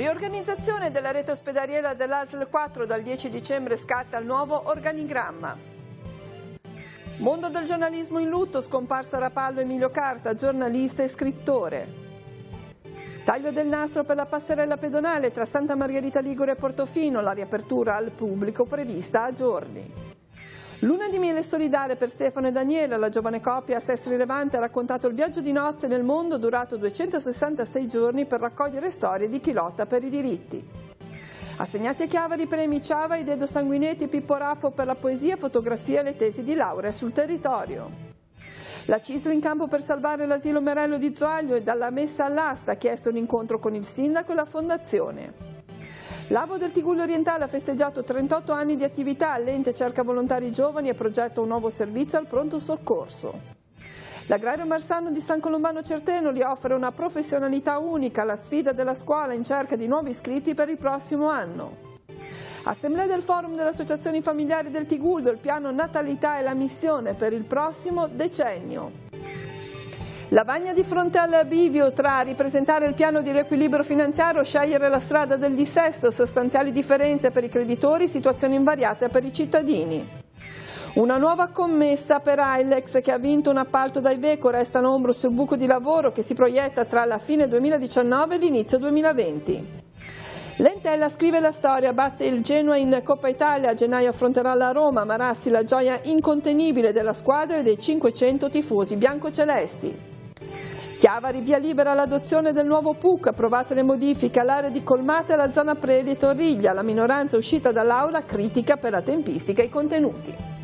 Riorganizzazione della rete ospedaliera dell'ASL 4, dal 10 dicembre scatta il nuovo organigramma. Mondo del giornalismo in lutto, scomparsa Rapallo Emilio Carta, giornalista e scrittore. Taglio del nastro per la passerella pedonale tra Santa Margherita Ligure e Portofino, la riapertura al pubblico prevista a giorni. Luna di miele solidale per Stefano e Daniela, la giovane coppia a Sestri Levante ha raccontato il viaggio di nozze nel mondo durato 266 giorni per raccogliere storie di chi lotta per i diritti. Assegnati a Chiavari i premi Ciava, Dedo Sanguinetti e Pippo Raffo per la poesia, fotografia e le tesi di laurea sul territorio. La CISL in campo per salvare l'asilo Merello di Zoaglio e dalla messa all'asta ha chiesto un incontro con il sindaco e la fondazione. L'Avo del Tigullio Orientale ha festeggiato 38 anni di attività, l'ente cerca volontari giovani e progetta un nuovo servizio al pronto soccorso. L'Agrario Marsano di San Colombano Certeno gli offre una professionalità unica, la sfida della scuola in cerca di nuovi iscritti per il prossimo anno. Assemblea del Forum delle Associazioni Familiari del Tigullio, il piano natalità e la missione per il prossimo decennio. Lavagna di fronte al bivio tra ripresentare il piano di riequilibrio finanziario o scegliere la strada del dissesto, sostanziali differenze per i creditori, situazioni invariate per i cittadini. Una nuova commessa per Ailex che ha vinto un appalto da Iveco, resta l'ombro sul buco di lavoro che si proietta tra la fine 2019 e l'inizio 2020. L'Entella scrive la storia, batte il Genoa in Coppa Italia, a gennaio affronterà la Roma, Marassi la gioia incontenibile della squadra e dei 500 tifosi biancocelesti. Chiavari, via libera all'adozione del nuovo PUC, approvate le modifiche all'area di Colmate e alla zona Preli e Torriglia, la minoranza uscita dall'aula critica per la tempistica e i contenuti.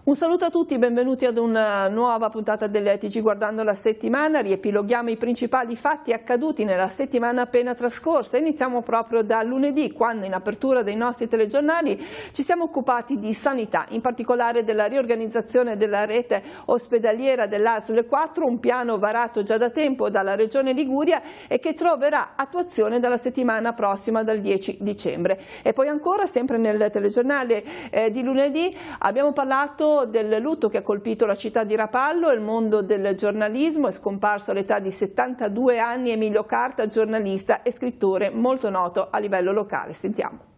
Un saluto a tutti, benvenuti ad una nuova puntata delle TG Guardando la settimana. Riepiloghiamo i principali fatti accaduti nella settimana appena trascorsa. Iniziamo proprio da lunedì, quando in apertura dei nostri telegiornali ci siamo occupati di sanità, in particolare della riorganizzazione della rete ospedaliera dell'ASL 4, un piano varato già da tempo dalla Regione Liguria e che troverà attuazione dalla settimana prossima, dal 10 dicembre. E poi ancora, sempre nel telegiornale di lunedì, abbiamo parlato del lutto che ha colpito la città di Rapallo e il mondo del giornalismo. È scomparso all'età di 72 anni Emilio Carta, giornalista e scrittore molto noto a livello locale. Sentiamo.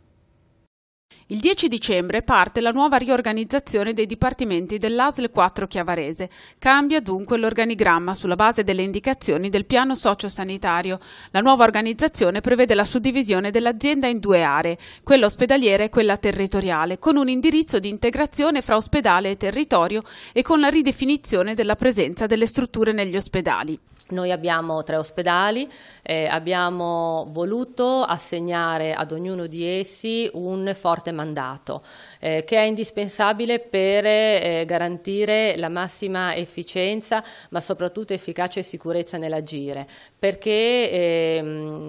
Il 10 dicembre parte la nuova riorganizzazione dei dipartimenti dell'ASL 4 chiavarese. Cambia dunque l'organigramma sulla base delle indicazioni del piano sociosanitario. La nuova organizzazione prevede la suddivisione dell'azienda in due aree, quella ospedaliera e quella territoriale, con un indirizzo di integrazione fra ospedale e territorio e con la ridefinizione della presenza delle strutture negli ospedali. Noi abbiamo 3 ospedali, abbiamo voluto assegnare ad ognuno di essi un forte mandato che è indispensabile per garantire la massima efficienza, ma soprattutto efficacia e sicurezza nell'agire, perché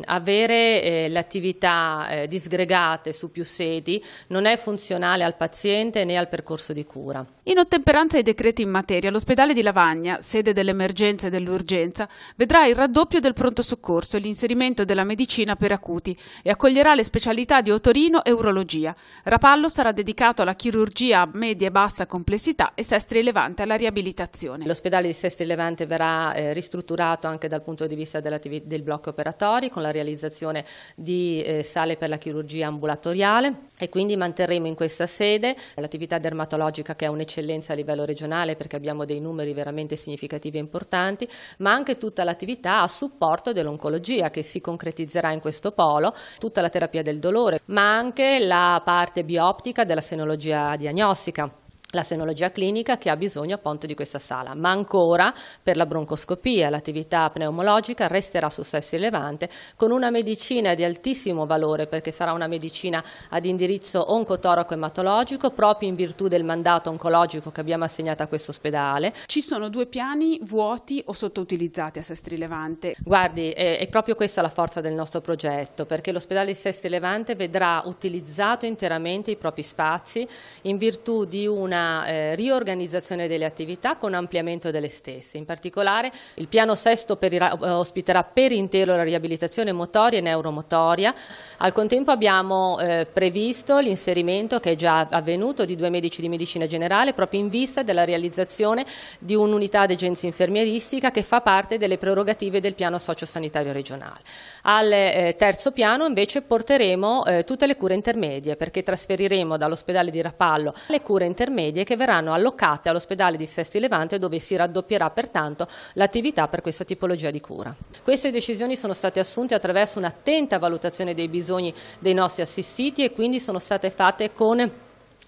avere le attività disgregate su più sedi non è funzionale al paziente né al percorso di cura. In ottemperanza ai decreti in materia, l'ospedale di Lavagna, sede dell'emergenza e dell'urgenza, vedrà il raddoppio del pronto soccorso e l'inserimento della medicina per acuti e accoglierà le specialità di otorino e urologia. Rapallo sarà dedicato alla chirurgia a media e bassa complessità e Sestri Levante alla riabilitazione. L'ospedale di Sestri Levante verrà ristrutturato anche dal punto di vista del blocco operatori, con la realizzazione di sale per la chirurgia ambulatoriale, e quindi manterremo in questa sede l'attività dermatologica, che è un'eccellenza a livello regionale perché abbiamo dei numeri veramente significativi e importanti, ma anche tutta l'attività a supporto dell'oncologia che si concretizzerà in questo polo, tutta la terapia del dolore, ma anche la parte bioptica della senologia diagnostica, la senologia clinica, che ha bisogno appunto di questa sala, ma ancora per la broncoscopia, l'attività pneumologica resterà su Sestri Levante, con una medicina di altissimo valore, perché sarà una medicina ad indirizzo oncotoraco-ematologico, proprio in virtù del mandato oncologico che abbiamo assegnato a questo ospedale. Ci sono 2 piani vuoti o sottoutilizzati a Sestri Levante? Guardi, è proprio questa la forza del nostro progetto, perché l'ospedale di Sestri Levante vedrà utilizzato interamente i propri spazi in virtù di una una riorganizzazione delle attività con ampliamento delle stesse. In particolare il piano sesto ospiterà per intero la riabilitazione motoria e neuromotoria. Al contempo abbiamo previsto l'inserimento, che è già avvenuto, di 2 medici di medicina generale proprio in vista della realizzazione di un'unità degenza infermieristica che fa parte delle prerogative del piano sociosanitario regionale. Al terzo piano invece porteremo tutte le cure intermedie, perché trasferiremo dall'ospedale di Rapallo le cure intermedie che verranno allocate all'ospedale di Sesti Levante, dove si raddoppierà pertanto l'attività per questa tipologia di cura. Queste decisioni sono state assunte attraverso un'attenta valutazione dei bisogni dei nostri assistiti e quindi sono state fatte con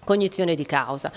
cognizione di causa.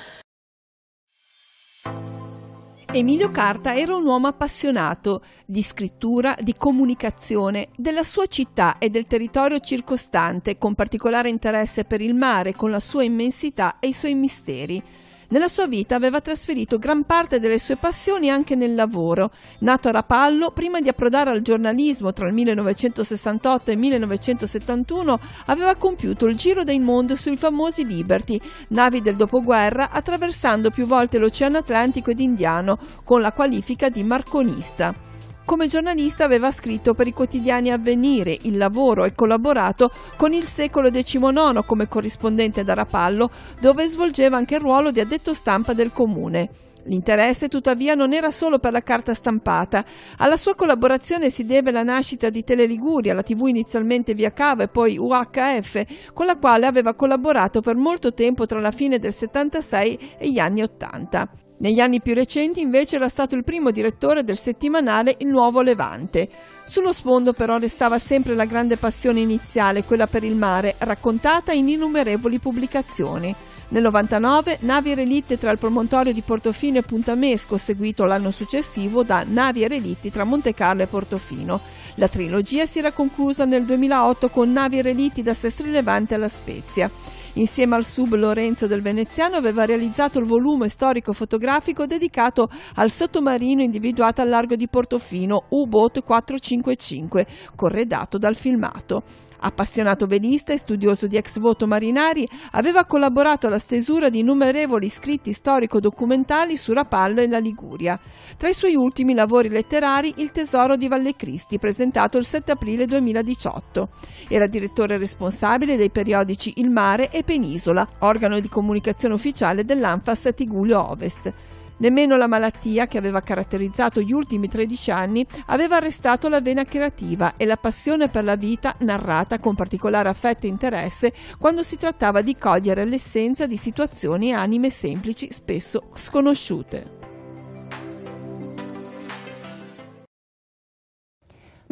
Emilio Carta era un uomo appassionato di scrittura, di comunicazione, della sua città e del territorio circostante, con particolare interesse per il mare, con la sua immensità e i suoi misteri. Nella sua vita aveva trasferito gran parte delle sue passioni anche nel lavoro. Nato a Rapallo, prima di approdare al giornalismo tra il 1968 e il 1971, aveva compiuto il giro del mondo sui famosi Liberty, navi del dopoguerra, attraversando più volte l'Oceano Atlantico ed Indiano, con la qualifica di marconista. Come giornalista aveva scritto per i quotidiani Avvenire, Il Lavoro e collaborato con Il Secolo XIX come corrispondente da Rapallo, dove svolgeva anche il ruolo di addetto stampa del comune. L'interesse tuttavia non era solo per la carta stampata. Alla sua collaborazione si deve la nascita di Tele Liguria, la TV inizialmente via cavo e poi UHF, con la quale aveva collaborato per molto tempo tra la fine del 76 e gli anni 80. Negli anni più recenti invece era stato il primo direttore del settimanale Il Nuovo Levante. Sullo sfondo però restava sempre la grande passione iniziale, quella per il mare, raccontata in innumerevoli pubblicazioni. Nel 99 Navi e relitti tra il promontorio di Portofino e Puntamesco, seguito l'anno successivo da Navi e relitti tra Montecarlo e Portofino. La trilogia si era conclusa nel 2008 con Navi e relitti da Sestri Levante alla Spezia. Insieme al sub Lorenzo del Veneziano aveva realizzato il volume storico-fotografico dedicato al sottomarino individuato al largo di Portofino, U-Boat 455, corredato dal filmato. Appassionato velista e studioso di ex voto marinari, aveva collaborato alla stesura di innumerevoli scritti storico-documentali su Rapallo e la Liguria. Tra i suoi ultimi lavori letterari Il tesoro di Valle Cristi, presentato il 7 aprile 2018. Era direttore responsabile dei periodici Il Mare e Penisola, organo di comunicazione ufficiale dell'Anfas Tigullio Ovest. Nemmeno la malattia, che aveva caratterizzato gli ultimi 13 anni, aveva arrestato la vena creativa e la passione per la vita narrata con particolare affetto e interesse quando si trattava di cogliere l'essenza di situazioni e anime semplici, spesso sconosciute.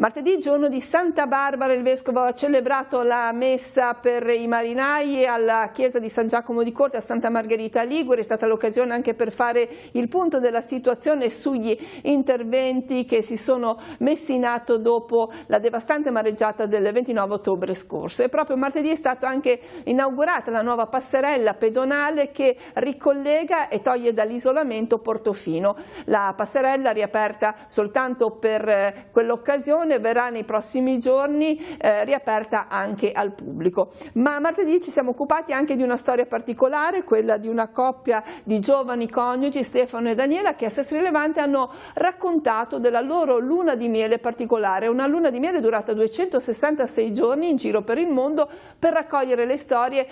Martedì, giorno di Santa Barbara, il Vescovo ha celebrato la messa per i marinai alla chiesa di San Giacomo di Corte a Santa Margherita Ligure. È stata l'occasione anche per fare il punto della situazione sugli interventi che si sono messi in atto dopo la devastante mareggiata del 29 ottobre scorso. E proprio martedì è stata anche inaugurata la nuova passerella pedonale che ricollega e toglie dall'isolamento Portofino. La passerella, riaperta soltanto per quell'occasione, verrà nei prossimi giorni riaperta anche al pubblico. Ma martedì ci siamo occupati anche di una storia particolare, quella di una coppia di giovani coniugi, Stefano e Daniela, che a Sestri Levante hanno raccontato della loro luna di miele particolare, una luna di miele durata 266 giorni in giro per il mondo per raccogliere le storie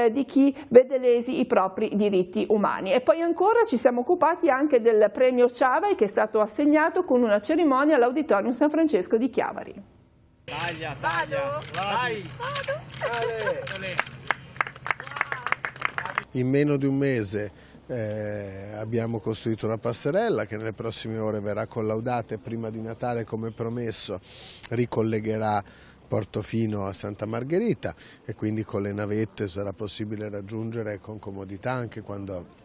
di chi vede lesi i propri diritti umani. E poi ancora ci siamo occupati anche del premio Ciavai, che è stato assegnato con una cerimonia all'Auditorium San Francesco di Chiavari. Taglia. Vai. Vado. In meno di un mese abbiamo costruito una passerella che nelle prossime ore verrà collaudata e prima di Natale, come promesso, ricollegherà Portofino a Santa Margherita e quindi con le navette sarà possibile raggiungere con comodità anche quando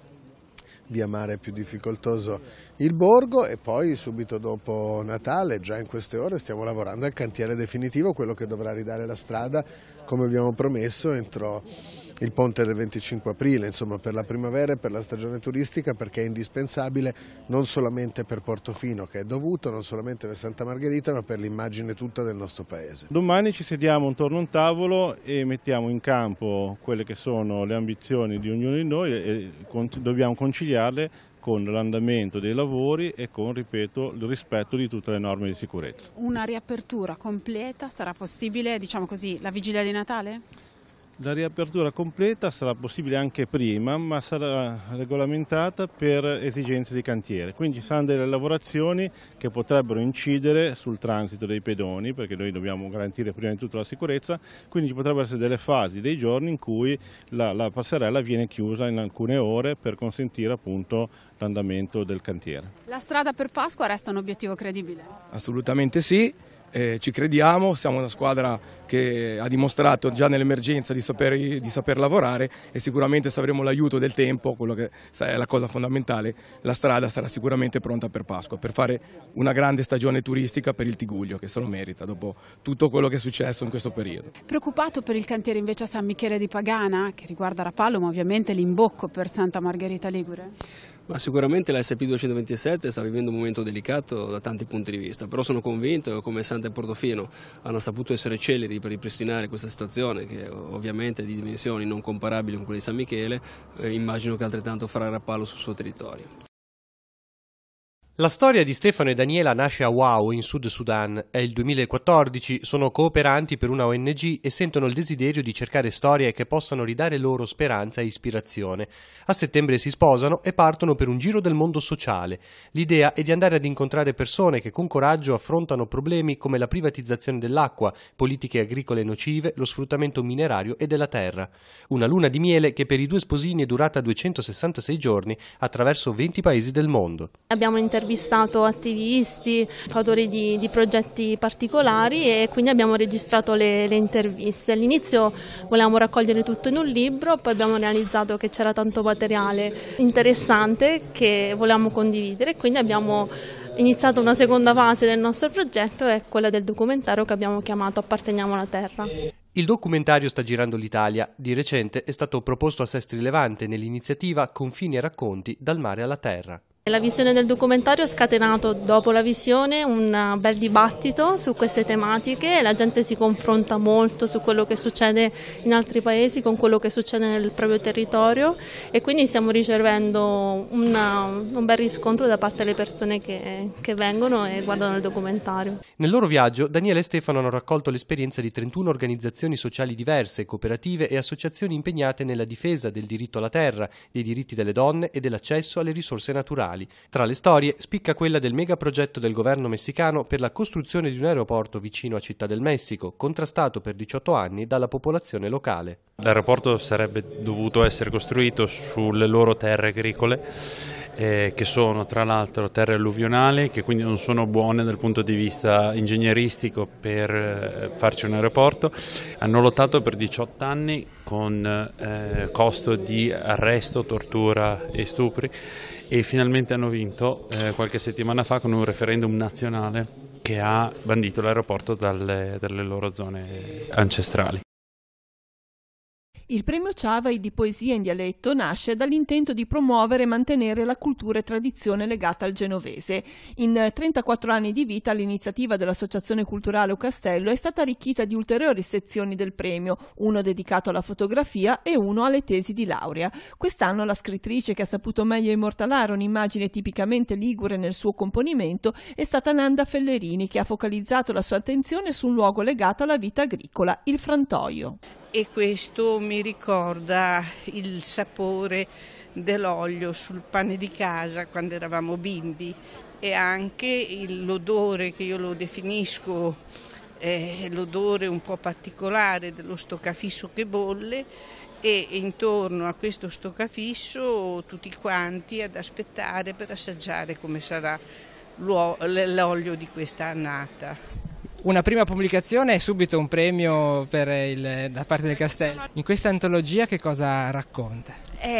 via mare è più difficoltoso il borgo. E poi subito dopo Natale, già in queste ore, stiamo lavorando al cantiere definitivo, quello che dovrà ridare la strada, come abbiamo promesso, entro il ponte del 25 aprile, insomma per la primavera e per la stagione turistica, perché è indispensabile non solamente per Portofino, che è dovuto, non solamente per Santa Margherita, ma per l'immagine tutta del nostro paese. Domani ci sediamo intorno a un tavolo e mettiamo in campo quelle che sono le ambizioni di ognuno di noi e dobbiamo conciliarle con l'andamento dei lavori e con, ripeto, il rispetto di tutte le norme di sicurezza. Una riapertura completa sarà possibile, diciamo così, la vigilia di Natale? La riapertura completa sarà possibile anche prima, ma sarà regolamentata per esigenze di cantiere. Quindi ci saranno delle lavorazioni che potrebbero incidere sul transito dei pedoni, perché noi dobbiamo garantire prima di tutto la sicurezza, quindi ci potrebbero essere delle fasi, dei giorni in cui la passerella viene chiusa in alcune ore per consentire appunto l'andamento del cantiere. La strada per Pasqua resta un obiettivo credibile? Assolutamente sì. Ci crediamo, siamo una squadra che ha dimostrato già nell'emergenza di saper lavorare e sicuramente se avremo l'aiuto del tempo, quello che è la cosa fondamentale, la strada sarà sicuramente pronta per Pasqua, per fare una grande stagione turistica per il Tigullio, che se lo merita dopo tutto quello che è successo in questo periodo. Preoccupato per il cantiere invece a San Michele di Pagana, che riguarda Rapallo, ma ovviamente l'imbocco per Santa Margherita Ligure? Ma sicuramente la SP 227 sta vivendo un momento delicato da tanti punti di vista, però sono convinto che come Santa e Portofino hanno saputo essere celeri per ripristinare questa situazione, che ovviamente è di dimensioni non comparabili con quelle di San Michele, immagino che altrettanto farà Rapallo sul suo territorio. La storia di Stefano e Daniela nasce a Wau, in Sud Sudan. È il 2014, sono cooperanti per una ONG e sentono il desiderio di cercare storie che possano ridare loro speranza e ispirazione. A settembre si sposano e partono per un giro del mondo sociale. L'idea è di andare ad incontrare persone che con coraggio affrontano problemi come la privatizzazione dell'acqua, politiche agricole nocive, lo sfruttamento minerario e della terra. Una luna di miele che per i due sposini è durata 266 giorni attraverso 20 paesi del mondo. Abbiamo intervistato attivisti, fautori di progetti particolari e quindi abbiamo registrato le interviste. All'inizio volevamo raccogliere tutto in un libro, poi abbiamo realizzato che c'era tanto materiale interessante che volevamo condividere e quindi abbiamo iniziato una seconda fase del nostro progetto, è quella del documentario che abbiamo chiamato Apparteniamo alla Terra. Il documentario sta girando l'Italia. Di recente è stato proposto a Sestri Levante nell'iniziativa Confini e racconti dal mare alla terra. La visione del documentario ha scatenato dopo la visione un bel dibattito su queste tematiche, la gente si confronta molto su quello che succede in altri paesi con quello che succede nel proprio territorio e quindi stiamo ricevendo un bel riscontro da parte delle persone che vengono e guardano il documentario. Nel loro viaggio Daniela e Stefano hanno raccolto l'esperienza di 31 organizzazioni sociali diverse, cooperative e associazioni impegnate nella difesa del diritto alla terra, dei diritti delle donne e dell'accesso alle risorse naturali. Tra le storie spicca quella del megaprogetto del governo messicano per la costruzione di un aeroporto vicino a Città del Messico, contrastato per 18 anni dalla popolazione locale. L'aeroporto sarebbe dovuto essere costruito sulle loro terre agricole, che sono tra l'altro terre alluvionali, che quindi non sono buone dal punto di vista ingegneristico per farci un aeroporto. Hanno lottato per 18 anni con costo di arresto, tortura e stupri e finalmente hanno vinto qualche settimana fa con un referendum nazionale che ha bandito l'aeroporto dalle loro zone ancestrali. Il premio Ciavai di poesia in dialetto nasce dall'intento di promuovere e mantenere la cultura e tradizione legata al genovese. In 34 anni di vita l'iniziativa dell'Associazione Culturale O Castello è stata arricchita di ulteriori sezioni del premio, uno dedicato alla fotografia e uno alle tesi di laurea. Quest'anno la scrittrice che ha saputo meglio immortalare un'immagine tipicamente ligure nel suo componimento è stata Nanda Fellerini, che ha focalizzato la sua attenzione su un luogo legato alla vita agricola, il frantoio. E questo mi ricorda il sapore dell'olio sul pane di casa quando eravamo bimbi e anche l'odore che io lo definisco l'odore un po' particolare dello stoccafisso che bolle e intorno a questo stoccafisso tutti quanti ad aspettare per assaggiare come sarà l'olio di questa annata. Una prima pubblicazione e subito un premio da parte del Castello. In questa antologia che cosa racconta?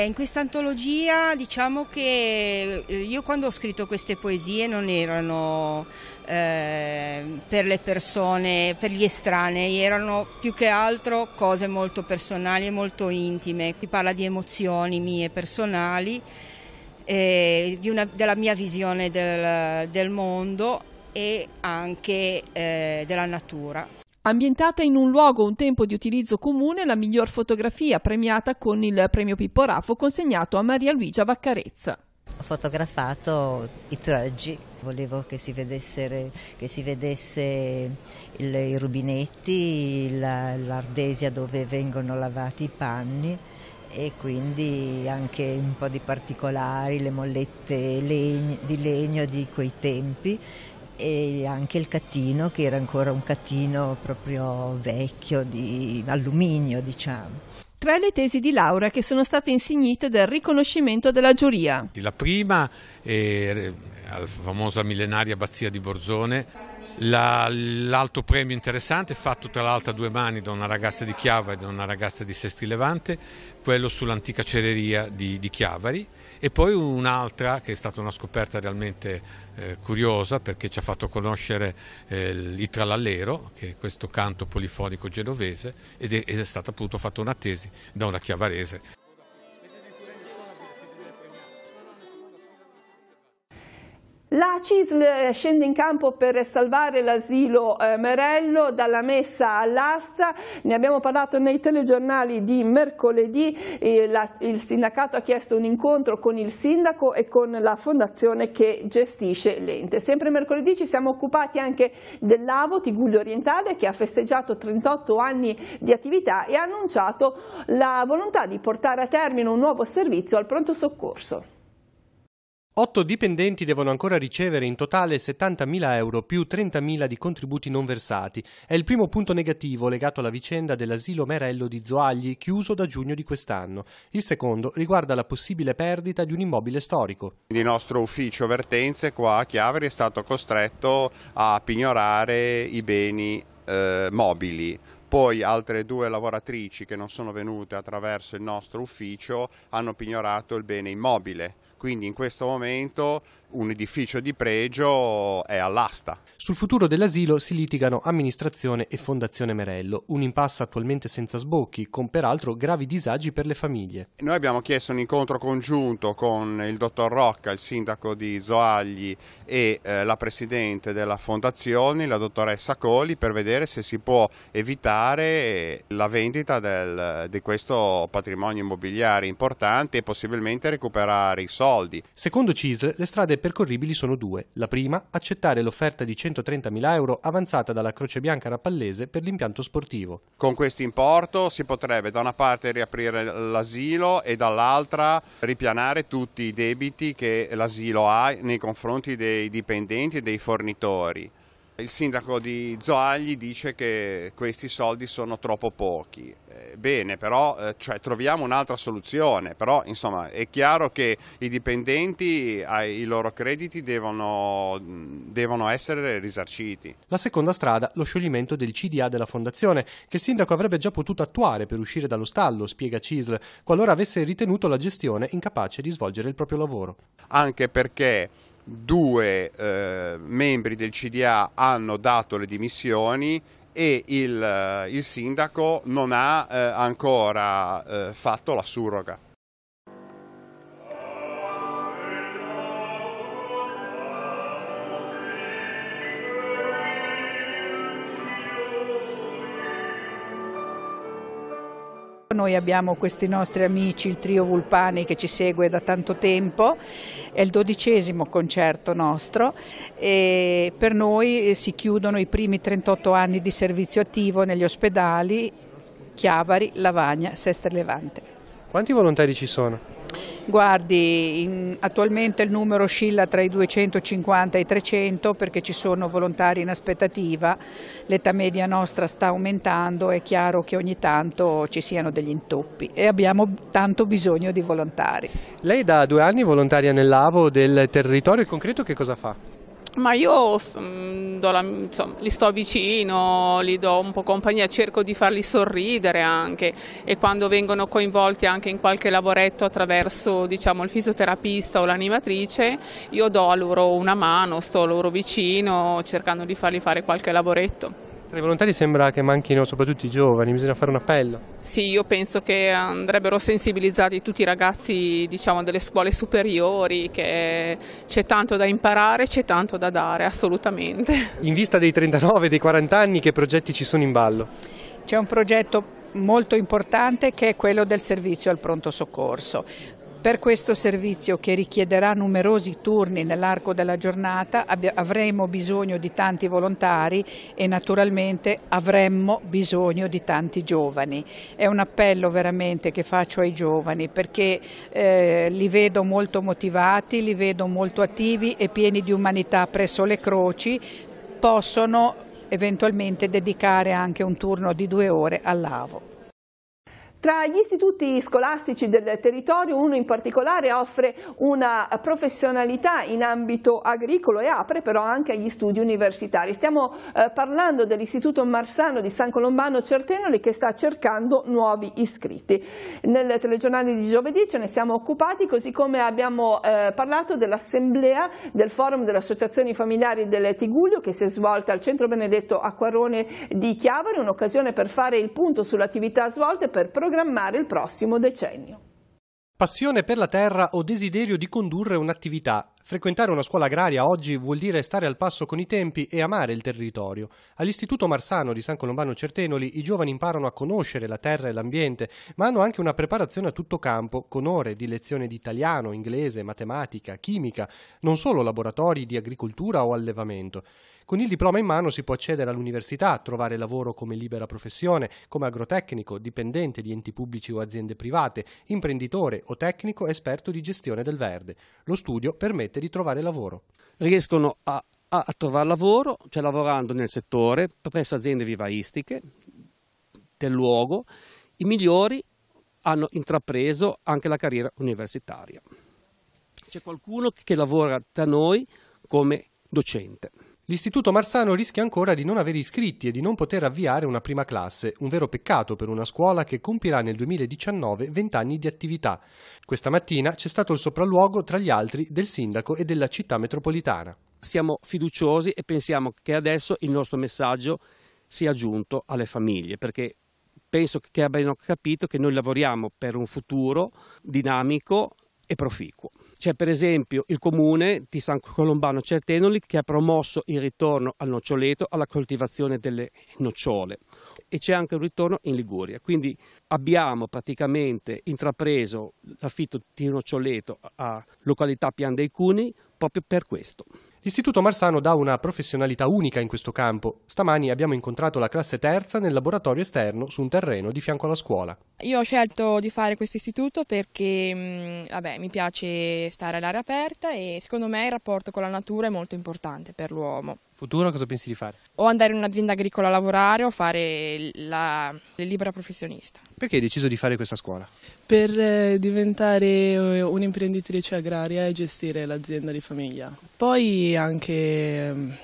In questa antologia diciamo che io quando ho scritto queste poesie non erano per le persone, per gli estranei, erano più che altro cose molto personali e molto intime. Si parla di emozioni mie personali, della mia visione del mondo e anche della natura. Ambientata in un luogo un tempo di utilizzo comune, la miglior fotografia premiata con il premio Pippo Raffo consegnato a Maria Luigia Vaccarezza. Ho fotografato i traggi, volevo che si vedesse i rubinetti, l'ardesia dove vengono lavati i panni e quindi anche un po' di particolari, le mollette di legno di quei tempi. E anche il cattino, che era ancora un cattino proprio vecchio di alluminio, diciamo. 3 le tesi di laurea che sono state insignite del riconoscimento della giuria. La prima è alla famosa millenaria abbazia di Borzone, l'altro premio interessante fatto tra l'altro a 2 mani da una ragazza di Chiavari e da una ragazza di Sestri Levante, quello sull'antica cereria di Chiavari, e poi un'altra che è stata una scoperta realmente curiosa, perché ci ha fatto conoscere il trallallero, che è questo canto polifonico genovese, ed è stata appunto fatta una tesi da una chiavarese. La CISL scende in campo per salvare l'asilo Merello dalla messa all'asta. Ne abbiamo parlato nei telegiornali di mercoledì. Il sindacato ha chiesto un incontro con il sindaco e con la fondazione che gestisce l'ente. Sempre mercoledì ci siamo occupati anche dell'AVO Tigullio Orientale, che ha festeggiato 38 anni di attività e ha annunciato la volontà di portare a termine un nuovo servizio al pronto soccorso. 8 dipendenti devono ancora ricevere in totale 70.000 euro più 30.000 di contributi non versati. È il primo punto negativo legato alla vicenda dell'asilo Merello di Zoagli, chiuso da giugno di quest'anno. Il secondo riguarda la possibile perdita di un immobile storico. Il nostro ufficio vertenze qua a Chiavari è stato costretto a pignorare i beni mobili. Poi altre 2 lavoratrici che non sono venute attraverso il nostro ufficio hanno pignorato il bene immobile. Quindi in questo momento un edificio di pregio è all'asta. Sul futuro dell'asilo si litigano amministrazione e Fondazione Merello, un impasse attualmente senza sbocchi, con peraltro gravi disagi per le famiglie. Noi abbiamo chiesto un incontro congiunto con il dottor Rocca, il sindaco di Zoagli, e la presidente della Fondazione, la dottoressa Coli, per vedere se si può evitare la vendita di questo patrimonio immobiliare importante e possibilmente recuperare i soldi. Secondo CISL, le strade percorribili sono 2. La prima, accettare l'offerta di 130.000 euro avanzata dalla Croce Bianca Rapallese per l'impianto sportivo. Con questo importo si potrebbe da una parte riaprire l'asilo e dall'altra ripianare tutti i debiti che l'asilo ha nei confronti dei dipendenti e dei fornitori. Il sindaco di Zoagli dice che questi soldi sono troppo pochi. Bene, però troviamo un'altra soluzione, però insomma è chiaro che i dipendenti, i loro crediti devono essere risarciti. La seconda strada, lo scioglimento del CDA della Fondazione, che il sindaco avrebbe già potuto attuare per uscire dallo stallo, spiega CISL, qualora avesse ritenuto la gestione incapace di svolgere il proprio lavoro. Anche perché 2 membri del CDA hanno dato le dimissioni e il sindaco non ha ancora fatto la surroga. Noi abbiamo questi nostri amici, il trio Vulpani, che ci segue da tanto tempo, è il 12° concerto nostro e per noi si chiudono i primi 38 anni di servizio attivo negli ospedali Chiavari, Lavagna, Sestri Levante. Quanti volontari ci sono? Guardi, attualmente il numero oscilla tra i 250 e i 300 perché ci sono volontari in aspettativa, l'età media nostra sta aumentando, è chiaro che ogni tanto ci siano degli intoppi e abbiamo tanto bisogno di volontari. Lei da 2 anni volontaria nell'AVO del territorio, in concreto che cosa fa? Ma io li sto vicino, li do un po' compagnia, cerco di farli sorridere anche, e quando vengono coinvolti anche in qualche lavoretto attraverso, diciamo, il fisioterapista o l'animatrice, io do a loro una mano, sto loro vicino cercando di fargli fare qualche lavoretto. Tra i volontari sembra che manchino soprattutto i giovani, bisogna fare un appello. Sì, io penso che andrebbero sensibilizzati tutti i ragazzi, diciamo, delle scuole superiori, che c'è tanto da imparare, c'è tanto da dare, assolutamente. In vista dei 39, dei 40 anni, che progetti ci sono in ballo? C'è un progetto molto importante che è quello del servizio al pronto soccorso. Per questo servizio, che richiederà numerosi turni nell'arco della giornata, avremo bisogno di tanti volontari e naturalmente avremmo bisogno di tanti giovani. È un appello veramente che faccio ai giovani, perché li vedo molto motivati, li vedo molto attivi e pieni di umanità presso le croci, possono eventualmente dedicare anche un turno di 2 ore all'AVO. Tra gli istituti scolastici del territorio, uno in particolare offre una professionalità in ambito agricolo e apre però anche agli studi universitari. Stiamo parlando dell'Istituto Marsano di San Colombano Certenoli, che sta cercando nuovi iscritti. Nel telegiornale di giovedì ce ne siamo occupati, così come abbiamo parlato dell'assemblea del forum delle associazioni familiari del Tigullio, che si è svolta al Centro Benedetto Acquarone di Chiavari, un'occasione per fare il punto sulle attività svolte per programmare il prossimo decennio. Passione per la terra o desiderio di condurre un'attività. Frequentare una scuola agraria oggi vuol dire stare al passo con i tempi e amare il territorio. All'Istituto Marsano di San Colombano Certenoli i giovani imparano a conoscere la terra e l'ambiente, ma hanno anche una preparazione a tutto campo, con ore di lezioni di italiano, inglese, matematica, chimica, non solo laboratori di agricoltura o allevamento. Con il diploma in mano si può accedere all'università, trovare lavoro come libera professione, come agrotecnico, dipendente di enti pubblici o aziende private, imprenditore o tecnico esperto di gestione del verde. Lo studio permette di trovare lavoro. Riescono a trovare lavoro, cioè lavorando nel settore, presso aziende vivaistiche del luogo. I migliori hanno intrapreso anche la carriera universitaria. C'è qualcuno che lavora da noi come docente. L'Istituto Marsano rischia ancora di non avere iscritti e di non poter avviare una prima classe, un vero peccato per una scuola che compirà nel 2019 20 anni di attività. Questa mattina c'è stato il sopralluogo, tra gli altri, del sindaco e della città metropolitana. Siamo fiduciosi e pensiamo che adesso il nostro messaggio sia giunto alle famiglie, perché penso che abbiano capito che noi lavoriamo per un futuro dinamico e proficuo. C'è per esempio il comune di San Colombano Certenoli che ha promosso il ritorno al noccioleto, alla coltivazione delle nocciole, e c'è anche un ritorno in Liguria. Quindi abbiamo praticamente intrapreso l'affitto di un noccioleto a località Pian dei Cuni proprio per questo. L'Istituto Marsano dà una professionalità unica in questo campo. Stamani abbiamo incontrato la classe terza nel laboratorio esterno su un terreno di fianco alla scuola. Io ho scelto di fare questo istituto perché mi piace stare all'aria aperta e secondo me il rapporto con la natura è molto importante per l'uomo. Futuro cosa pensi di fare? O andare in un'azienda agricola a lavorare o fare la libera professionista. Perché hai deciso di fare questa scuola? Per diventare un'imprenditrice agraria e gestire l'azienda di famiglia. Poi anche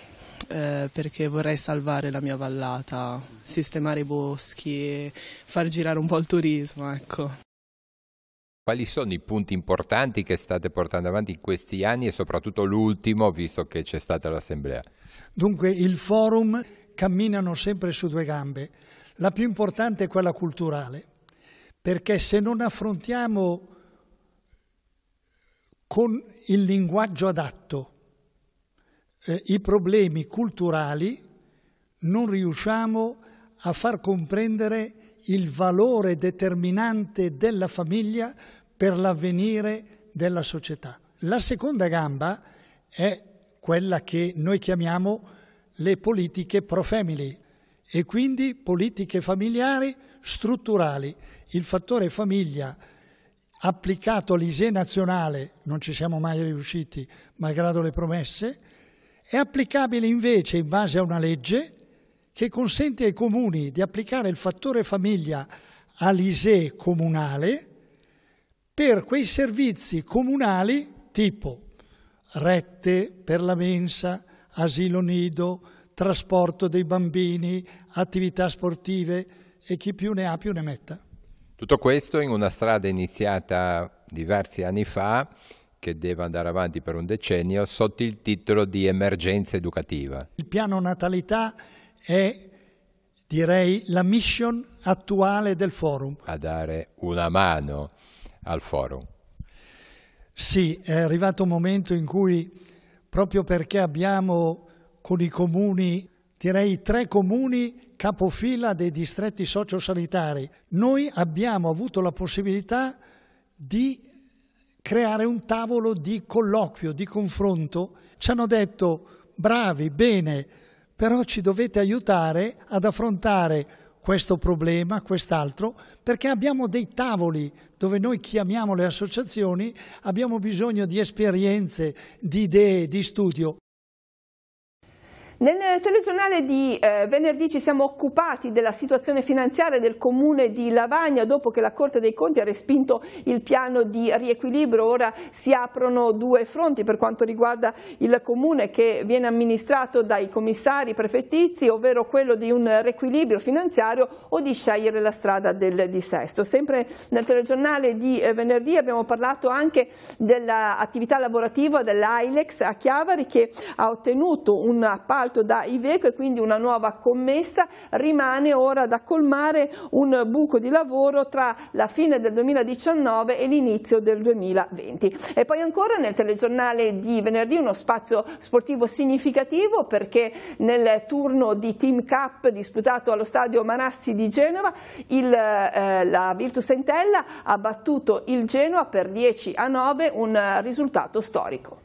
perché vorrei salvare la mia vallata, sistemare i boschi e far girare un po' il turismo, ecco. Quali sono i punti importanti che state portando avanti in questi anni e soprattutto l'ultimo, visto che c'è stata l'assemblea? Dunque il forum camminano sempre su 2 gambe. La più importante è quella culturale, perché se non affrontiamo con il linguaggio adatto i problemi culturali, non riusciamo a far comprendere il valore determinante della famiglia per l'avvenire della società. La seconda gamba è quella che noi chiamiamo le politiche pro-family e quindi politiche familiari strutturali. Il fattore famiglia applicato all'ISEE nazionale, non ci siamo mai riusciti malgrado le promesse, è applicabile invece in base a una legge che consente ai comuni di applicare il fattore famiglia all'ISEE comunale per quei servizi comunali tipo rette per la mensa, asilo nido, trasporto dei bambini, attività sportive e chi più ne ha più ne metta. Tutto questo in una strada iniziata diversi anni fa, che deve andare avanti per un decennio, sotto il titolo di emergenza educativa. Il piano natalità è, direi, la mission attuale del forum. A dare una mano al forum. Sì, è arrivato un momento in cui, proprio perché abbiamo con i comuni, direi 3 comuni capofila dei distretti sociosanitari, noi abbiamo avuto la possibilità di creare un tavolo di colloquio, di confronto. Ci hanno detto: bravi, bene, però ci dovete aiutare ad affrontare questo problema, quest'altro, perché abbiamo dei tavoli dove noi chiamiamo le associazioni, abbiamo bisogno di esperienze, di idee, di studio. Nel telegiornale di venerdì ci siamo occupati della situazione finanziaria del comune di Lavagna dopo che la Corte dei Conti ha respinto il piano di riequilibrio. Ora si aprono 2 fronti per quanto riguarda il comune, che viene amministrato dai commissari prefettizi, ovvero quello di un riequilibrio finanziario o di scegliere la strada del dissesto. Sempre nel telegiornale di venerdì abbiamo parlato anche dell'attività lavorativa dell'Ailex a Chiavari, che ha ottenuto un appalto da Iveco e quindi una nuova commessa. Rimane ora da colmare un buco di lavoro tra la fine del 2019 e l'inizio del 2020. E poi ancora nel telegiornale di venerdì uno spazio sportivo significativo, perché nel turno di Team Cup disputato allo stadio Marassi di Genova la Virtus Entella ha battuto il Genoa per 10-9, un risultato storico.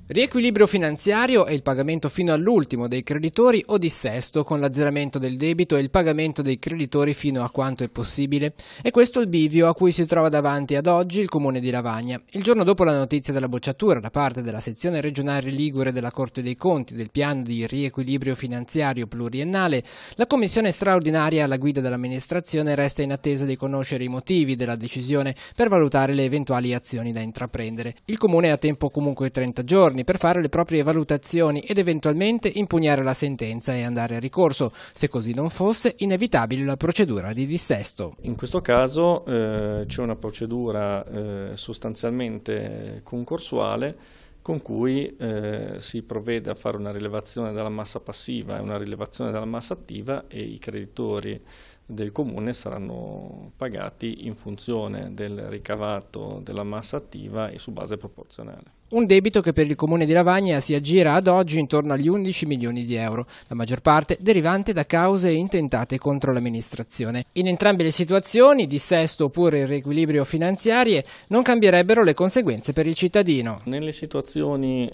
Riequilibrio finanziario è il pagamento fino all'ultimo dei creditori o dissesto, con l'azzeramento del debito e il pagamento dei creditori fino a quanto è possibile. E questo è il bivio a cui si trova davanti ad oggi il comune di Lavagna. Il giorno dopo la notizia della bocciatura da parte della sezione regionale ligure della Corte dei Conti del piano di riequilibrio finanziario pluriennale, la commissione straordinaria alla guida dell'amministrazione resta in attesa di conoscere i motivi della decisione per valutare le eventuali azioni da intraprendere. Il comune ha tempo comunque 30 giorni per fare le proprie valutazioni ed eventualmente impugnare la sentenza e andare a ricorso. Se così non fosse, inevitabile la procedura di dissesto. In questo caso c'è una procedura sostanzialmente concorsuale con cui si provvede a fare una rilevazione della massa passiva e una rilevazione della massa attiva, e i creditori del comune saranno pagati in funzione del ricavato della massa attiva e su base proporzionale. Un debito che per il comune di Lavagna si aggira ad oggi intorno agli 11 milioni di euro, la maggior parte derivante da cause intentate contro l'amministrazione. In entrambe le situazioni, dissesto oppure riequilibrio finanziarie, non cambierebbero le conseguenze per il cittadino. Nelle situazioni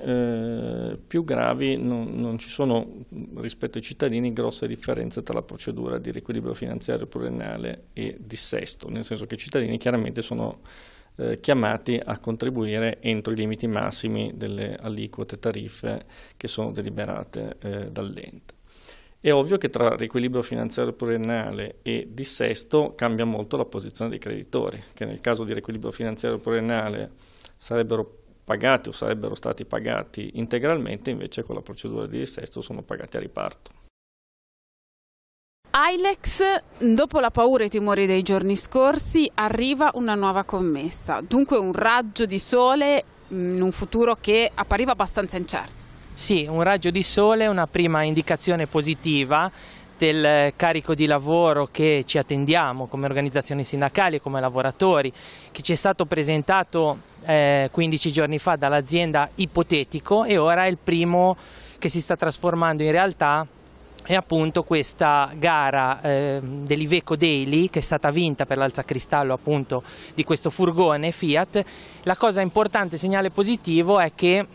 più gravi non ci sono rispetto ai cittadini grosse differenze tra la procedura di riequilibrio finanziario pluriennale e dissesto, nel senso che i cittadini chiaramente sono chiamati a contribuire entro i limiti massimi delle aliquote tariffe che sono deliberate dall'ente. È ovvio che tra riequilibrio finanziario pluriennale e dissesto cambia molto la posizione dei creditori, che nel caso di riequilibrio finanziario pluriennale sarebbero pagati o sarebbero stati pagati integralmente, invece con la procedura di dissesto sono pagati a riparto. Ailex, dopo la paura e i timori dei giorni scorsi, arriva una nuova commessa, dunque un raggio di sole in un futuro che appariva abbastanza incerto. Sì, un raggio di sole, una prima indicazione positiva del carico di lavoro che ci attendiamo come organizzazioni sindacali e come lavoratori, che ci è stato presentato 15 giorni fa dall'azienda ipotetico, e ora è il primo che si sta trasformando in realtà. È appunto questa gara dell'Iveco Daily, che è stata vinta per l'alzacristallo appunto di questo furgone Fiat. La cosa importante, segnale positivo, è che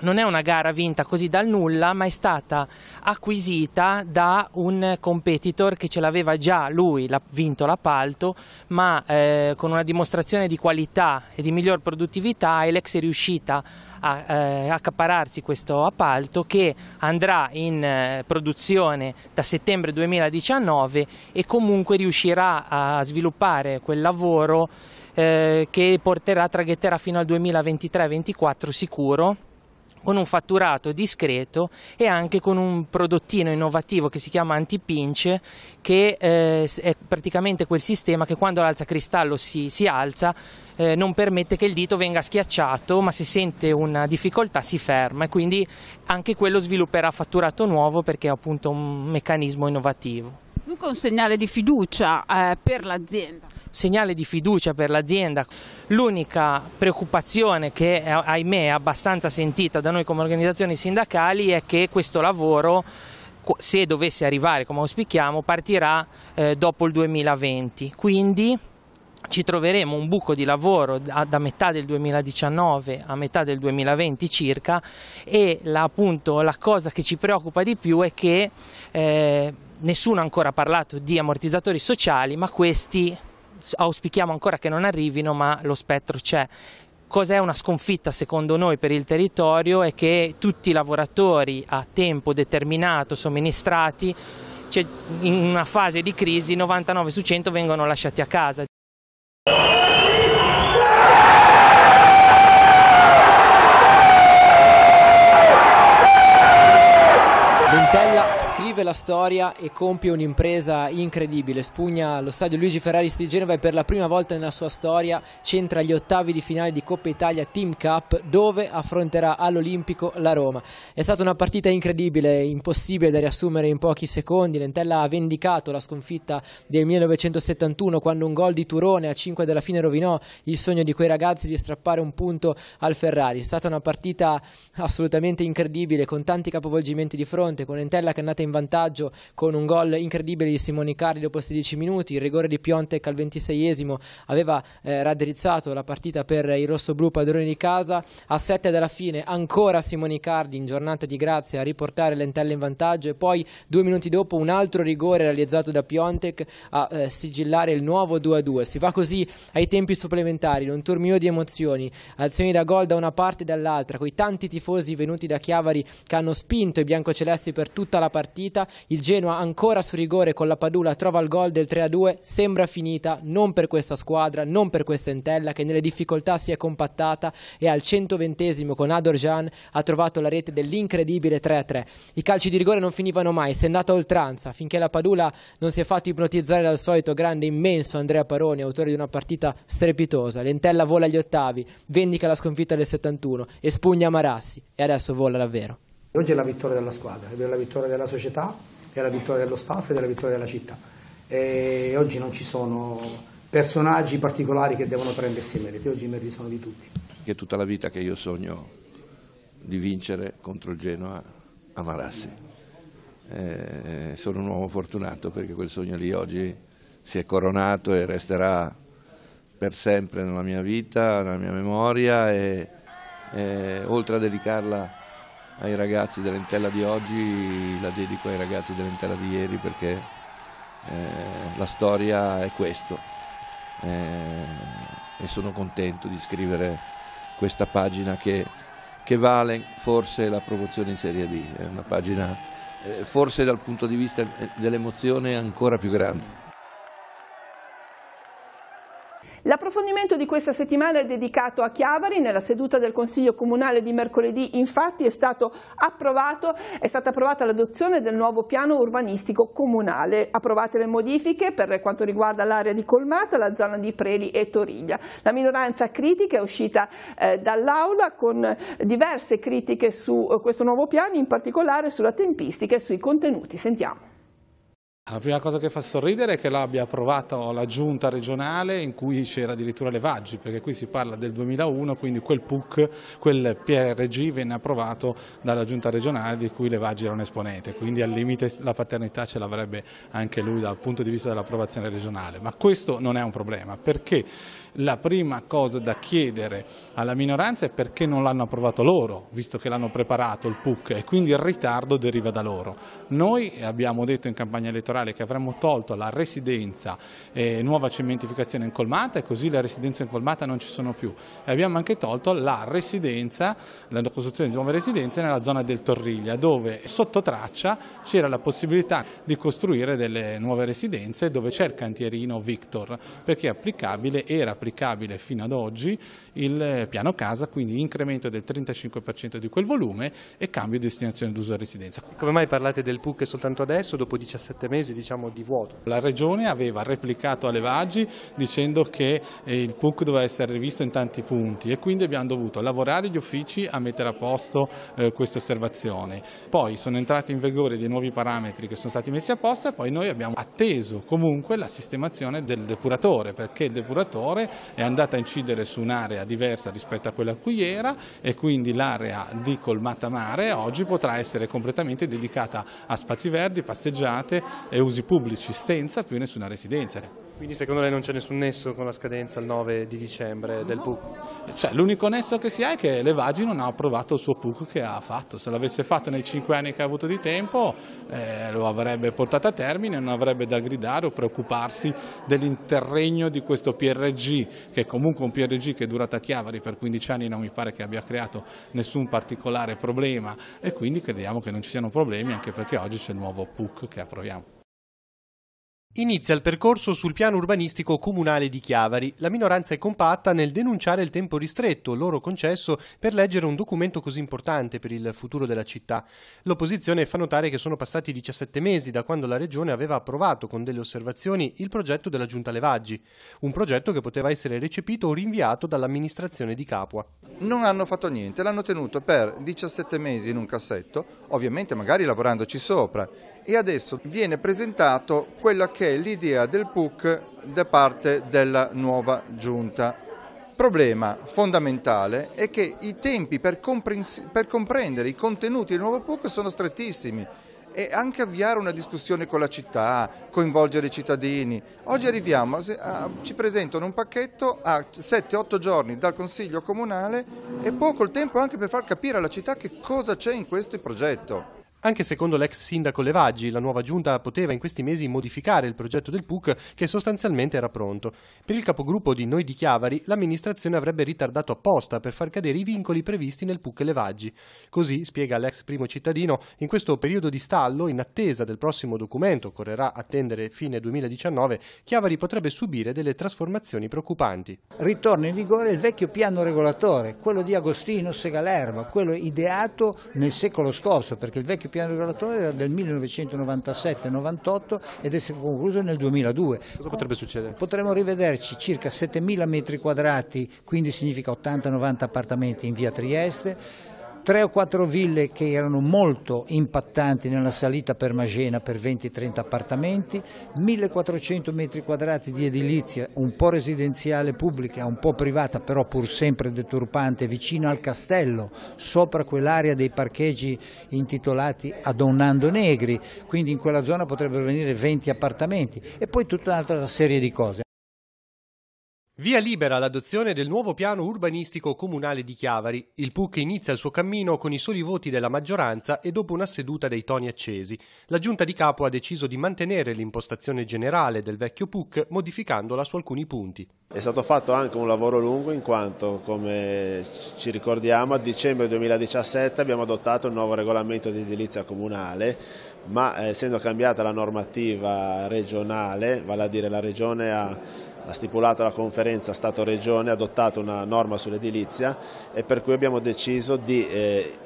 non è una gara vinta così dal nulla, ma è stata acquisita da un competitor che ce l'aveva già, lui l'ha vinto l'appalto, ma con una dimostrazione di qualità e di miglior produttività Ailex è riuscita a accaparrarsi questo appalto, che andrà in produzione da settembre 2019 e comunque riuscirà a sviluppare quel lavoro che traghetterà fino al 2023-2024 sicuro, con un fatturato discreto e anche con un prodottino innovativo che si chiama Antipinch, che è praticamente quel sistema che quando l'alzacristallo si alza non permette che il dito venga schiacciato, ma se sente una difficoltà si ferma, e quindi anche quello svilupperà fatturato nuovo perché è appunto un meccanismo innovativo. Dunque un segnale di fiducia per l'azienda. Segnale di fiducia per l'azienda. L'unica preoccupazione che ahimè è abbastanza sentita da noi come organizzazioni sindacali è che questo lavoro, se dovesse arrivare come auspichiamo, partirà dopo il 2020, quindi ci troveremo un buco di lavoro da metà del 2019 a metà del 2020 circa, e appunto la cosa che ci preoccupa di più è che nessuno ha ancora parlato di ammortizzatori sociali, ma questi auspichiamo ancora che non arrivino, ma lo spettro c'è. Cos'è una sconfitta secondo noi per il territorio? È che tutti i lavoratori a tempo determinato somministrati, in una fase di crisi 99 su 100 vengono lasciati a casa. L'Entella scrive la storia e compie un'impresa incredibile. Spugna lo stadio Luigi Ferraris di Genova e per la prima volta nella sua storia centra gli ottavi di finale di Coppa Italia Team Cup, dove affronterà all'Olimpico la Roma. È stata una partita incredibile, impossibile da riassumere in pochi secondi. L'Entella ha vendicato la sconfitta del 1971, quando un gol di Turone a 5 della fine rovinò il sogno di quei ragazzi di strappare un punto al Ferrari. È stata una partita assolutamente incredibile, con tanti capovolgimenti di fronte, con Entella che è andata in vantaggio con un gol incredibile di Simone Icardi dopo 16 minuti, il rigore di Piontek al 26esimo aveva raddrizzato la partita per i rossoblù padroni di casa. A 7 dalla fine ancora Simone Icardi in giornata di grazia a riportare l'Entella in vantaggio, e poi 2 minuti dopo un altro rigore realizzato da Piontek a sigillare il nuovo 2-2. Si va così ai tempi supplementari, un turmio di emozioni, azioni da gol da una parte e dall'altra, quei tanti tifosi venuti da Chiavari che hanno spinto i biancocelesti per tutta la partita. Il Genoa ancora su rigore con la Padula trova il gol del 3-2, sembra finita, non per questa squadra, non per questa Entella che nelle difficoltà si è compattata, e al 120esimo con Adorjan ha trovato la rete dell'incredibile 3-3. I calci di rigore non finivano mai, si è andata a oltranza finché la Padula non si è fatto ipnotizzare dal solito grande immenso Andrea Paroni, autore di una partita strepitosa. L'Entella vola agli ottavi, vendica la sconfitta del 71 e spugna Marassi, e adesso vola davvero. Oggi è la vittoria della squadra, è la vittoria della società, è la vittoria dello staff ed è la vittoria della città. E oggi non ci sono personaggi particolari che devono prendersi i meriti, oggi i meriti sono di tutti. È tutta la vita che io sogno di vincere contro il Genoa a Marassi. Sono un uomo fortunato perché quel sogno lì oggi si è coronato e resterà per sempre nella mia vita, nella mia memoria, e oltre a dedicarla ai ragazzi dell'Entella di oggi, la dedico ai ragazzi dell'Entella di ieri, perché la storia è questo, e sono contento di scrivere questa pagina che vale forse la promozione in Serie B, è una pagina forse dal punto di vista dell'emozione ancora più grande. L'approfondimento di questa settimana è dedicato a Chiavari. Nella seduta del Consiglio Comunale di mercoledì infatti è stata approvata l'adozione del nuovo piano urbanistico comunale. Approvate le modifiche per quanto riguarda l'area di Colmata, la zona di Preli e Toriglia. La minoranza critica è uscita dall'Aula con diverse critiche su questo nuovo piano, in particolare sulla tempistica e sui contenuti. Sentiamo. La prima cosa che fa sorridere è che l'abbia approvato la giunta regionale, in cui c'era addirittura Levaggi, perché qui si parla del 2001, quindi quel PUC, quel PRG venne approvato dalla giunta regionale di cui Levaggi era un esponente, quindi al limite la paternità ce l'avrebbe anche lui dal punto di vista dell'approvazione regionale. Ma questo non è un problema, perché la prima cosa da chiedere alla minoranza è perché non l'hanno approvato loro, visto che l'hanno preparato il PUC, e quindi il ritardo deriva da loro. Noi abbiamo detto in campagna elettorale elettorale che avremmo tolto la residenza nuova cementificazione in Colmata, e così le residenze in Colmata non ci sono più. E abbiamo anche tolto la costruzione di nuove residenze nella zona del Torriglia, dove sotto traccia c'era la possibilità di costruire delle nuove residenze, dove c'è il cantierino Victor, perché era applicabile fino ad oggi il piano casa, quindi incremento del 35% di quel volume e cambio di destinazione d'uso e residenza. Come mai parlate del PUC soltanto adesso, dopo 17 mesi di vuoto? La Regione aveva replicato alle Vaggi dicendo che il PUC doveva essere rivisto in tanti punti, e quindi abbiamo dovuto lavorare gli uffici a mettere a posto queste osservazioni. Poi sono entrati in vigore dei nuovi parametri che sono stati messi a posto, e poi noi abbiamo atteso comunque la sistemazione del depuratore, perché il depuratore è andato a incidere su un'area diversa rispetto a quella a cui era, e quindi l'area di Colmata Mare oggi potrà essere completamente dedicata a spazi verdi, passeggiate e usi pubblici, senza più nessuna residenza. Quindi secondo lei non c'è nessun nesso con la scadenza il 9 di dicembre del PUC? L'unico nesso che si ha è che le Vaggi non ha approvato il suo PUC che ha fatto. Se l'avesse fatto nei 5 anni che ha avuto di tempo lo avrebbe portato a termine e non avrebbe da gridare o preoccuparsi dell'interregno di questo PRG, che è comunque un PRG che è durato a Chiavari per 15 anni e non mi pare che abbia creato nessun particolare problema, e quindi crediamo che non ci siano problemi, anche perché oggi c'è il nuovo PUC che approviamo. Inizia il percorso sul piano urbanistico comunale di Chiavari. La minoranza è compatta nel denunciare il tempo ristretto loro concesso per leggere un documento così importante per il futuro della città. L'opposizione fa notare che sono passati 17 mesi da quando la Regione aveva approvato con delle osservazioni il progetto della Giunta Le Vaggi, un progetto che poteva essere recepito o rinviato dall'amministrazione di Capua. Non hanno fatto niente, l'hanno tenuto per 17 mesi in un cassetto, ovviamente magari lavorandoci sopra. E adesso viene presentato quella che è l'idea del PUC da parte della nuova giunta. Problema fondamentale è che i tempi per comprendere i contenuti del nuovo PUC sono strettissimi, e anche avviare una discussione con la città, coinvolgere i cittadini. Oggi arriviamo, ci presentano un pacchetto a 7-8 giorni dal Consiglio Comunale e poco il tempo anche per far capire alla città che cosa c'è in questo progetto. Anche secondo l'ex sindaco Le Vaggi, la nuova giunta poteva in questi mesi modificare il progetto del PUC, che sostanzialmente era pronto. Per il capogruppo di Noi di Chiavari, l'amministrazione avrebbe ritardato apposta per far cadere i vincoli previsti nel PUC Le Vaggi. Così, spiega l'ex primo cittadino, in questo periodo di stallo, in attesa del prossimo documento, occorrerà attendere fine 2019, Chiavari potrebbe subire delle trasformazioni preoccupanti. Ritorna in vigore il vecchio piano regolatore, quello di Agostino Segalerba, quello ideato nel secolo scorso, perché il vecchio piano regolatore era del 1997-98 ed è stato concluso nel 2002. Cosa potrebbe succedere? Potremmo rivederci circa 7.000 metri quadrati, quindi significa 80-90 appartamenti in via Trieste, 3 o 4 ville che erano molto impattanti nella salita per Magena per 20-30 appartamenti, 1.400 metri quadrati di edilizia, un po' residenziale pubblica, un po' privata, però pur sempre deturpante, vicino al castello, sopra quell'area dei parcheggi intitolati a Don Nando Negri, quindi in quella zona potrebbero venire 20 appartamenti, e poi tutta un'altra serie di cose. Via libera all'adozione del nuovo piano urbanistico comunale di Chiavari. Il PUC inizia il suo cammino con i soli voti della maggioranza e dopo una seduta dei toni accesi. La Giunta di Capua ha deciso di mantenere l'impostazione generale del vecchio PUC, modificandola su alcuni punti. È stato fatto anche un lavoro lungo, in quanto, come ci ricordiamo, a dicembre 2017 abbiamo adottato il nuovo regolamento di edilizia comunale, ma essendo cambiata la normativa regionale, vale a dire la Regione ha stipulato la conferenza Stato-Regione, ha adottato una norma sull'edilizia, e per cui abbiamo deciso di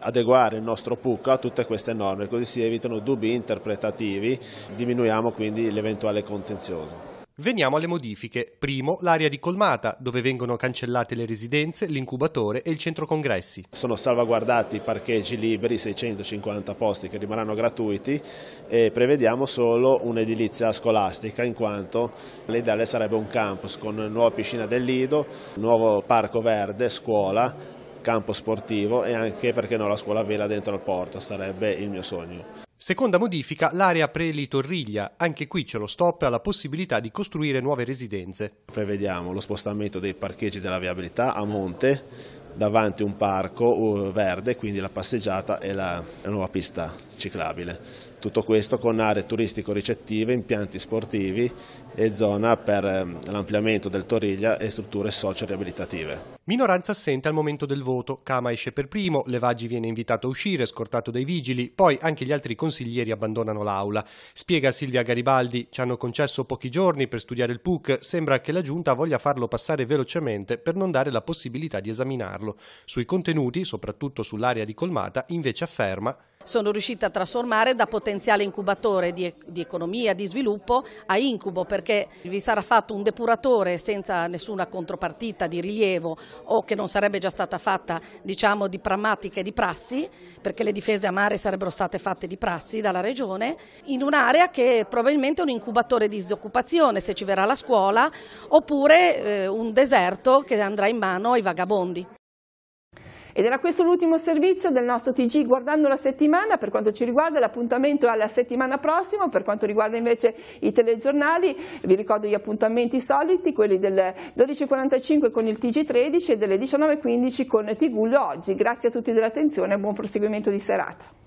adeguare il nostro PUC a tutte queste norme, così si evitano dubbi interpretativi, diminuiamo quindi l'eventuale contenzioso. Veniamo alle modifiche. Primo, l'area di Colmata, dove vengono cancellate le residenze, l'incubatore e il centro congressi. Sono salvaguardati i parcheggi liberi, 650 posti che rimarranno gratuiti, e prevediamo solo un'edilizia scolastica, in quanto l'ideale sarebbe un campus con nuova piscina del Lido, nuovo parco verde, scuola, campo sportivo e anche, perché no, la scuola vela dentro al porto, sarebbe il mio sogno. Seconda modifica, l'area Preli Torriglia. Anche qui c'è lo stop alla possibilità di costruire nuove residenze. Prevediamo lo spostamento dei parcheggi della viabilità a monte, davanti un parco verde, quindi la passeggiata e la nuova pista ciclabile. Tutto questo con aree turistico-ricettive, impianti sportivi e zona per l'ampliamento del Toriglia e strutture socio-riabilitative. Minoranza assente al momento del voto. Cama esce per primo, Levaggi viene invitato a uscire, scortato dai vigili, poi anche gli altri consiglieri abbandonano l'aula. Spiega Silvia Garibaldi, ci hanno concesso pochi giorni per studiare il PUC, sembra che la Giunta voglia farlo passare velocemente per non dare la possibilità di esaminarlo. Sui contenuti, soprattutto sull'area di Colmata, invece afferma: sono riuscita a trasformare da potenziale incubatore di economia, di sviluppo, a incubo, perché vi sarà fatto un depuratore senza nessuna contropartita di rilievo o che non sarebbe già stata fatta, diciamo, di pragmatica e di prassi, perché le difese a mare sarebbero state fatte di prassi dalla Regione, in un'area che probabilmente è un incubatore di disoccupazione se ci verrà la scuola, oppure un deserto che andrà in mano ai vagabondi. Ed era questo l'ultimo servizio del nostro TG Guardando la settimana. Per quanto ci riguarda l'appuntamento è alla settimana prossima. Per quanto riguarda invece i telegiornali vi ricordo gli appuntamenti soliti, quelli del 12:45 con il TG 13 e delle 19:15 con Tigullio Oggi. Grazie a tutti dell'attenzione e buon proseguimento di serata.